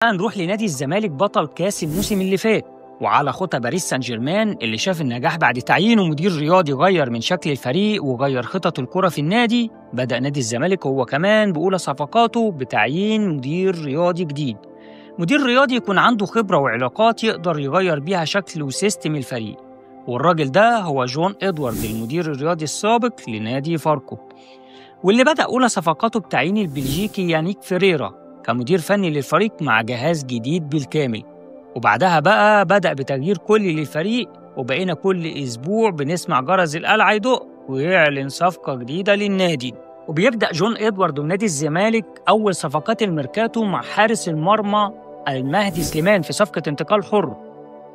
نروح لنادي الزمالك بطل كاس الموسم اللي فات، وعلى خطى باريس سان جيرمان اللي شاف النجاح بعد تعيينه مدير رياضي غير من شكل الفريق وغير خطط الكرة في النادي. بدأ نادي الزمالك هو كمان بأولى صفقاته بتعيين مدير رياضي جديد، مدير رياضي يكون عنده خبرة وعلاقات يقدر يغير بيها شكل وسيستم الفريق، والراجل ده هو جون إدوارد المدير الرياضي السابق لنادي فاركو، واللي بدأ أولى صفقاته بتعيين البلجيكي يانيك فيريرا كمدير فني للفريق مع جهاز جديد بالكامل. وبعدها بقى بدأ بتغيير كلي للفريق، وبقينا كل أسبوع بنسمع جرس القلعة يدق ويعلن صفقة جديدة للنادي. وبيبدأ جون إدوارد ونادي الزمالك أول صفقات الميركاتو مع حارس المرمى المهدي سليمان في صفقة انتقال حر،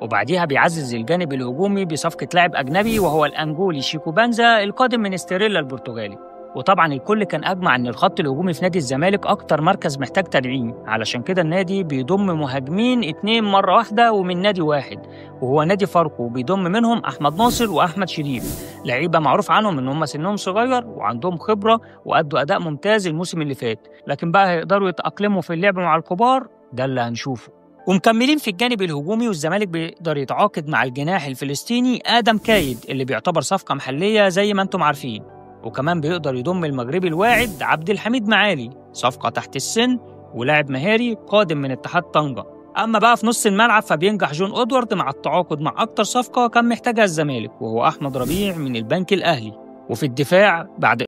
وبعديها بيعزز الجانب الهجومي بصفقة لاعب أجنبي وهو الأنجولي شيكو بانزا القادم من استريلا البرتغالي. وطبعا الكل كان أجمع إن الخط الهجومي في نادي الزمالك أكتر مركز محتاج تدعيم، علشان كده النادي بيضم مهاجمين 2 مرة واحدة ومن نادي واحد، وهو نادي فاركو بيضم منهم أحمد ناصر وأحمد شريف، لعيبة معروف عنهم إن هم سنهم صغير وعندهم خبرة وأدوا أداء ممتاز الموسم اللي فات، لكن بقى هيقدروا يتأقلموا في اللعب مع الكبار، ده اللي هنشوفه. ومكملين في الجانب الهجومي، والزمالك بيقدر يتعاقد مع الجناح الفلسطيني آدم كايد اللي بيعتبر صفقة محلية زي ما انتم عارفين، وكمان بيقدر يضم المغربي الواعد عبد الحميد معالي صفقة تحت السن ولاعب مهاري قادم من اتحاد طنجة. أما بقى في نص الملعب فبينجح جون إدوارد مع التعاقد مع أكتر صفقة كان محتاجها الزمالك وهو أحمد ربيع من البنك الأهلي. وفي الدفاع بعد